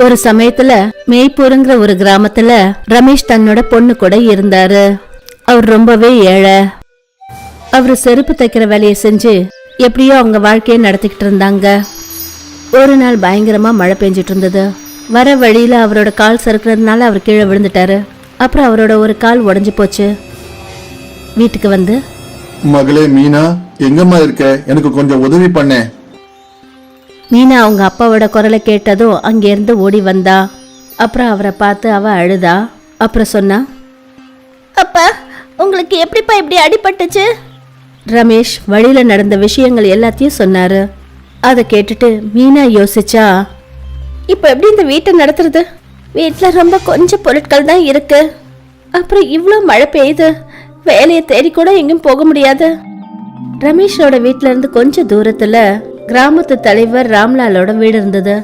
ஒரு சமயத்துல மேய்ப்பூருங்கிற ஒரு கிராமத்துல ரமேஷ் தன்னோட பொண்ணு கூட இருந்தாரு. அவர் ரொம்பவே ஏழை. அவரு செருப்பு தைக்கிற வேலையை செஞ்சு எப்படியோ அவங்க வாழ்க்கையை நடத்திக்கிட்டு இருந்தாங்க. ஒரு நாள் பயங்கரமா மழை பெஞ்சிட்டு இருந்தது. வர வழியில அவரோட கால் சறுக்கிறதுனால அவர் கீழே விழுந்துட்டாரு. அப்புறம் அவரோட ஒரு கால் உடைஞ்சு போச்சு. வீட்டுக்கு வந்து, மகளே மீனா, எங்கம்மா இருக்க? எனக்கு கொஞ்சம் உதவி பண்ண. மீனா அவங்க அப்பாவோட குரலை கேட்டதும் அங்கேருந்து ஓடி வந்தா. அப்புறம் அவரை பார்த்து அவ அழுதா. அப்புறம் சொன்னா, அப்பா, உங்களுக்கு எப்படிப்பா இப்படி அடிபட்டுச்சு? ரமேஷ் வழியில நடந்த விஷயங்கள் எல்லாத்தையும் சொன்னாரு. அதை கேட்டுட்டு மீனா யோசிச்சா, இப்போ எப்படி இந்த வீட்டை நடத்துறது? வீட்டில் ரொம்ப கொஞ்சம் பொருட்கள் தான் இருக்கு. அப்புறம் இவ்வளோ மழை பெய்யுது, வேலையை தேடி கூட எங்கேயும் போக முடியாது. ரமேஷோட வீட்டில இருந்து கொஞ்சம் தூரத்துல கிராமத்து தலைவர் ராம்லாலோட வீடு இருந்தது.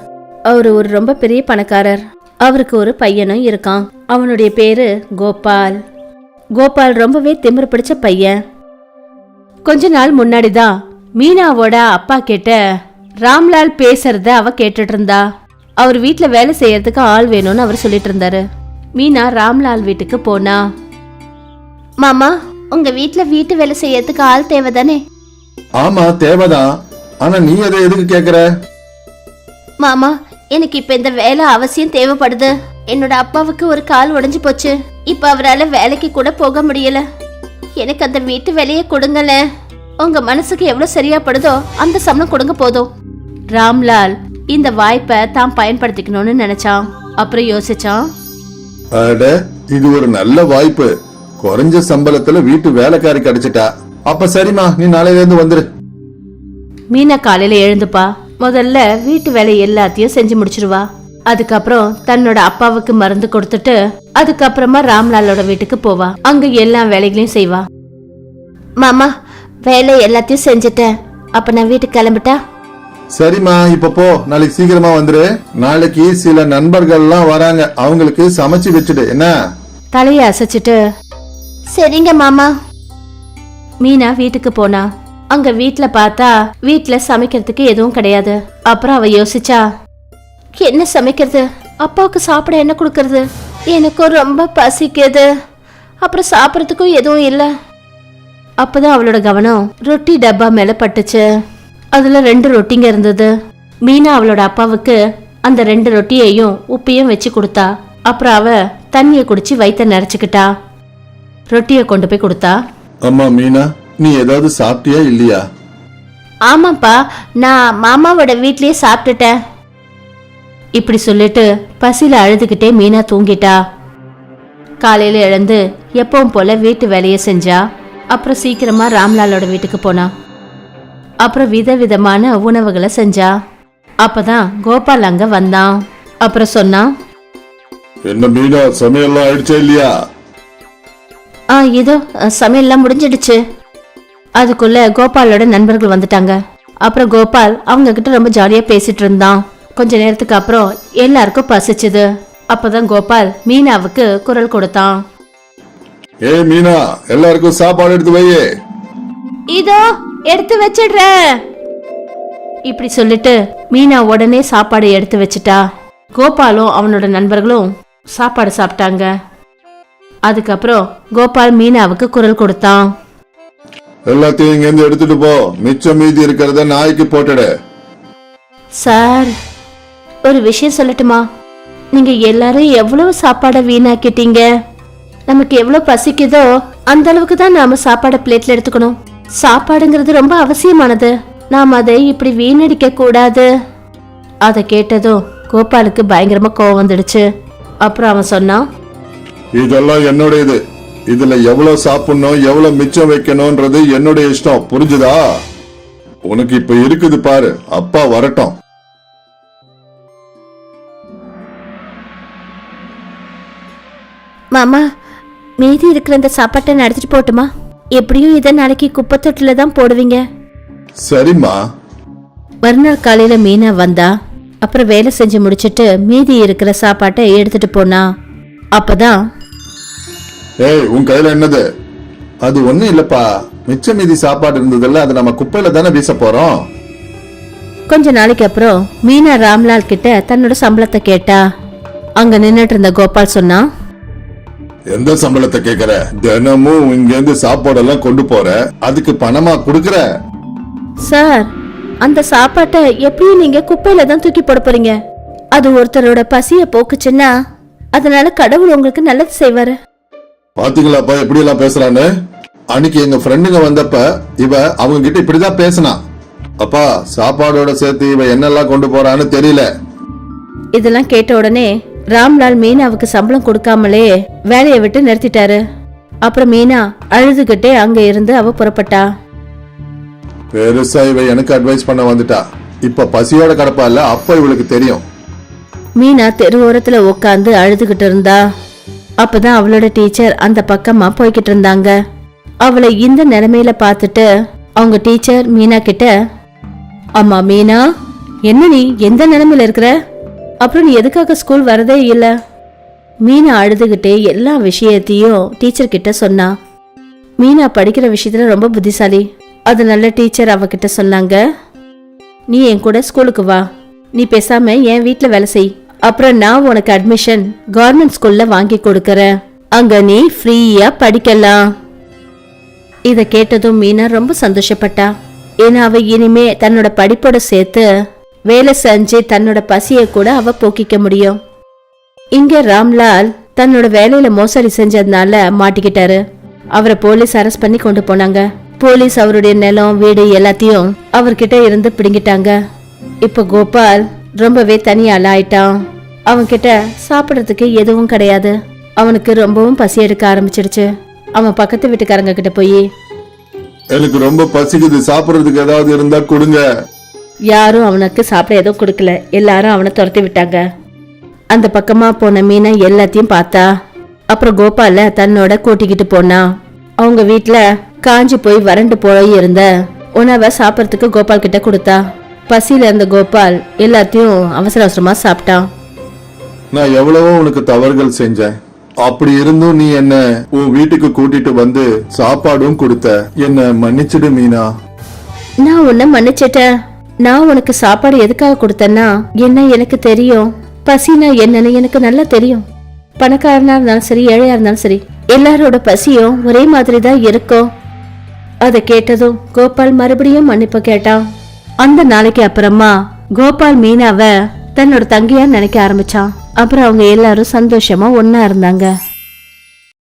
அவரு ஒரு ரொம்ப பெரிய பணக்காரர். அவருக்கு ஒரு பையனும் இருக்கான். அவனுடைய பேரு கோபால். கோபால் ரொம்பவே திமிரு பிடிச்ச பையன். கொஞ்ச நாள் முன்னாடிதான் மீனாவோட அப்பா கிட்ட ராம்லால் பேசுறத அவ கேட்டுட்டு இருந்தா. அவர் வீட்டுல வேலை செய்யறதுக்கு ஆள் வேணும்னு அவர் சொல்லிட்டு இருந்தாரு. மீனா ராம்லால் வீட்டுக்கு போனா. மாமா, உங்க வீட்டுல வீட்டு வேலை செய்யறதுக்கு ஆள் தேவைதானே? ஆமா, தேவைதான். ஆனா நீ அதை எதுக்கு கேக்குற? மாமா, எனக்கு இப்ப இந்த வேலை அவசியம் தேவைப்படுது. என்னோட அப்பாவுக்கு ஒரு கால் உடைஞ்சு போச்சு. இப்ப அவரால் வேலைக்கு கூட போக முடியல. எனக்கு அந்த வீட்டு வேலையை கொடுங்கல. உங்க மனசுக்கு எவ்வளவு சரியா படுதோ அந்த சம்பளம் கொடுங்க போதும். ராம்லால் இந்த வாய்ப்பை தான் பயன்படுத்திக்கணும்னு நினைச்சான். அப்புறம் யோசிச்சான், அட, இது ஒரு நல்ல வாய்ப்பு. குறைஞ்ச சம்பளத்துல வீட்டு வேலைக்காரி கிடைச்சிட்டா. அப்ப சரிம்மா, நீ நாளையில இருந்து வந்துரு. மீனா காலையில எழுந்துப்பா. முதல்ல வீட்டு வேலை எல்லாத்தையும் செஞ்சு முடிச்சிருவா. அதுக்கப்புறம் தன்னோட அப்பாவுக்கு மருந்து கொடுத்துட்டு அதுக்கப்புறமா ராம்லாலோட வீட்டுக்கு போவா. அங்க எல்லா வேலைகளையும் செய்வா. மாமா, வேலை எல்லாத்தையும் செஞ்சுட்டேன். அப்ப நான் வீட்டுக்கு கிளம்பிட்டா? சரிம்மா, இப்ப போ. நாளைக்கு சீக்கிரமா வந்துரு. நாளைக்கு சில நண்பர்கள் எல்லாம் வராங்க. அவங்களுக்கு சமைச்சு வச்சுடு. என்ன? தலைய அசைச்சிட்டு, சரிங்க மாமா. மீனா வீட்டுக்கு போனா. அங்க வீட்டுல பார்த்தா வீட்டுல சமைக்கிறதுக்கு எதுவும் கிடையாது. அப்புறம் அவ யோசிச்சா, என்ன சமைக்கிறது? அப்பாவுக்கு சாப்பிட என்ன கொடுக்கறது? எனக்கும் ரொம்ப பசிக்குது. அப்புறம் சாப்பிட்றதுக்கும் எதுவும் இல்லை. அப்பதான் அவளோட கவனம் ரொட்டி டப்பா மேல பட்டுச்சு. அதுல 2 ரொட்டிங்க இருந்தது. மீனா அவளோட அப்பாவுக்கு அந்த 2 ரொட்டியையும் உப்பையும் வச்சு கொடுத்தா. அப்புறம் அவ தண்ணியை குடிச்சு வயிற்ற நிறைச்சுக்கிட்டா. ரொட்டியை கொண்டு போய் கொடுத்தா. அம்மா மீனா, நீ ஏதாவது சாப்பிட்டியா இல்லையா? ஆமாப்பா, நான் மாமாவோட வீட்லயே சாப்பிட்டுட்டேன். இப்படி சொல்லிட்டு பசியில அழுதுகிட்டே மீனா தூங்கிட்டா. காலையில எழுந்து எப்பவும் போல வீட்டு வேலையை செஞ்சா. அப்புறம் சீக்கிரமா ராம்லாலோட வீட்டுக்கு போனா. அப்புறம் விதவிதமான உணவுகளை செஞ்சா. அப்பதான் கோபால் அங்க வந்தான். அப்புறம் சொன்னா, என்ன மீனா, சமையல்லாம் ஆயிடுச்சா இல்லையா? இதோ சமையல்லாம் முடிஞ்சிடுச்சு. அதுக்குள்ள கோபாலோட நண்பர்கள் வந்துட்டாங்க. அப்புறம் கோபால் அவங்க கிட்ட ரொம்ப ஜாலியா பேசிட்டு இருந்தான். கொஞ்ச நேரத்துக்கு அப்புறம் எல்லாருக்கும் பசிச்சுது. அப்பதான் கோபால் மீனாவுக்கு குரல் கொடுத்தான். ஏ மீனா, எல்லாருக்கும் சாப்பாடு எடுத்து வையே. இதோ எடுத்து வச்சிடுறேன். இப்படி சொல்லிட்டு மீனா உடனே சாப்பாடு எடுத்து வச்சிட்டா. கோபாலும் அவனோட நண்பர்களும் சாப்பாடு சாப்பிட்டாங்க. அதுக்கப்புறம் கோபால் மீனாவுக்கு குரல் கொடுத்தான். எல்லாத்தையும் இங்க இருந்து எடுத்துட்டு போ. மிச்சம் மீதி இருக்கிறத நாய்க்கு போட்டுடு. சார், ஒரு விஷயம் சொல்லட்டுமா? நீங்க எல்லாரும் எவ்வளவு சாப்பாடை வீணாக்கிட்டீங்க. நமக்கு எவ்வளவு பசிக்குதோ அந்த அளவுக்கு தான் நாம சாப்பாடை பிளேட்ல எடுத்துக்கணும். சாப்பாடுங்கிறது ரொம்ப அவசியமானது. நாம் அதை இப்படி வீணடிக்க கூடாது. அதை கேட்டதும் கோபாலுக்கு பயங்கரமா கோவம் வந்துடுச்சு. அப்புறம் அவன் சொன்னான், இதெல்லாம் என்னுடையது. இதுல எவ்வளவு சாப்பிடணும், எவ்வளவு மிச்சம் வைக்கணும்ன்றது என்னுடைய இஷ்டம். புரிஞ்சுதா? உனக்கு இப்ப இருக்குது பாரு, அப்பா வரட்டும். மாமா, மீதி இருக்கிற இந்த சாப்பாட்டை நான் எடுத்துட்டு போட்டுமா? எப்படியும் இதை நாளைக்கு குப்பை தொட்டில தான் போடுவீங்க. சரிம்மா. மறுநாள் காலையில மீனா வந்தா. அப்புறம் வேலை செஞ்சு முடிச்சிட்டு மீதி இருக்கிற சாப்பாட்டை எடுத்துட்டு போனா. அப்பதான், ஏய், உன் கையில என்னது? அது ஒண்ணும் இல்லப்பா. மிச்ச மீதி சாப்பாடு இருந்ததுல்ல, அது நம்ம குப்பையில தானே வீச போறோம். கொஞ்ச நாளைக்கு அப்புறம் மீனா ராம்லால் கிட்ட தன்னோட சம்பளத்தை கேட்டா. அங்க நின்னுட்டு இருந்த கோபால் சொன்னா, எந்த சம்பளத்தை கேக்குற? தினமும் இங்க இருந்து சாப்பாடெல்லாம் கொண்டு போற, அதுக்கு பணமா குடுக்கற? சார், அந்த சாப்பாட்டை எப்படியும் நீங்க குப்பையில தான் தூக்கி போட போறீங்க. அது ஒருத்தரோட பசிய போக்குச்சுன்னா அதனால கடவுள் உங்களுக்கு நல்லது செய்வாரு. பாத்தீங்களாப்பா எப்படி எல்லாம் பேசுறான்னு? அன்னைக்கு எங்க ஃப்ரெண்டுங்க வந்தப்ப இவ அவங்க கிட்ட இப்படிதான் பேசினா. அப்பா, சாப்பாடோட சேர்த்து இவ என்னெல்லாம் கொண்டு போறான்னு தெரியல. இதெல்லாம் கேட்ட உடனே ராம்லால் மீனாவுக்கு சம்பளம் கொடுக்காமலே வேலையை விட்டு நிறுத்திட்டாரு. அப்புறம் மீனா அழுதுகிட்டே அங்க இருந்து அவ புறப்பட்டா. பெருசா இவ எனக்கு அட்வைஸ் பண்ண வந்துட்டா. இப்ப பசியோட கிடப்பா இல்ல, அப்ப இவளுக்கு தெரியும். மீனா தெரு ஓரத்துல உட்காந்து அழுதுகிட்டு இருந்தா. அப்பதான் அவளோட டீச்சர் அந்த பக்கமா போய்கிட்டு இருந்தாங்க. அவளை இந்த நிலைமையில பார்த்துட்டு அவங்க டீச்சர் மீனா கிட்ட, அம்மா மீனா, என்ன நீ எந்த நிலைமையில இருக்கிற? அப்புறம் நீ எதுக்காக ஸ்கூல் வரதே இல்ல? மீனா அழுதுகிட்டே எல்லா விஷயத்தையும் டீச்சர் கிட்ட சொன்னா. மீனா படிக்கிற விஷயத்துல ரொம்ப புத்திசாலி. அதனால டீச்சர் அவகிட்ட சொன்னாங்க, நீ என் கூட ஸ்கூலுக்கு வா. நீ பேசாம என் வீட்டுல வேலை செய். அப்புறம் நான் உனக்கு அட்மிஷன் கவர்மெண்ட் ஸ்கூல்ல வாங்கி கொடுக்கறேன். அங்க நீ ஃப்ரீயா படிக்கலாம். இத கேட்டதும் மீனா ரொம்ப சந்தோஷப்பட்டா. ஏன்னா அவ இனிமே தன்னோட படிப்போட சேர்த்து வேலை செஞ்சு தன்னோட பசிய கூட அவ போக்கிக்க முடியும். இங்க ராம்லால் தன்னோட வேலையில மோசடி செஞ்சதுனால மாட்டிக்கிட்டாரு. அவரை போலீஸ் அரெஸ்ட் பண்ணி கொண்டு போனாங்க. போலீஸ் அவருடைய நிலம் வீடு எல்லாத்தையும் அவர்கிட்ட இருந்து பிடுங்கிட்டாங்க. இப்ப கோபால் ரொம்பவே தனியால ஆயிட்டான். அவன்கிட்ட சாப்பிடறதுக்கு எதுவும் கிடையாது. அவனுக்கு ரொம்பவும் பசி எடுக்க ஆரம்பிச்சிடுச்சு. அவன் பக்கத்து வீட்டுக்காரங்க கிட்ட போய், எனக்கு ரொம்ப பசிக்குது, சாப்பிடறதுக்கு ஏதாவது இருந்தா கொடுங்க. யாரும் அவனுக்கு சாப்பிட எதுவும் கொடுக்கல. எல்லாரும் அவனை துரத்தி விட்டாங்க. அந்த பக்கமா போன மீனா எல்லாத்தையும் பார்த்தா. அப்புறம் கோபால தன்னோட கூட்டிக்கிட்டு போனா. அவங்க வீட்டுல காஞ்சி போய் வறண்டு போய் இருந்த உணவை சாப்பிடறதுக்கு கோபால் கிட்ட கொடுத்தா. பசியில இருந்த கோபால் எல்லாத்தையும் அவசர அவசரமா சாப்பிட்டான். நான் எவ்வளவோ உனக்கு தவறுகள் செஞ்சேன். அப்படி இருந்தும் நீ என்ன உன் வீட்டுக்கு கூட்டிட்டு வந்து சாப்பாடும் கொடுத்த. என்ன மன்னிச்சிடு மீனா. நான் உன்னை மன்னிச்சிட்டேன். நான் உனக்கு சாப்பாடு எதுக்காக கொடுத்தேன்னா என்ன எனக்கு தெரியும். பசினா என்னன்னு எனக்கு நல்லா தெரியும். பணக்காரனா இருந்தாலும் சரி, ஏழையா இருந்தாலும் சரி, எல்லாரோட பசியும் ஒரே மாதிரி தான் இருக்கும். அதை கேட்டதும் கோபால் மறுபடியும் மன்னிப்பு கேட்டான். அந்த நாளைக்கு அப்புறமா கோபால் மீனாவை தன்னோட தங்கையா நினைக்க ஆரம்பிச்சான். அப்புறம் அவங்க எல்லாரும் சந்தோஷமா ஒன்னா இருந்தாங்க.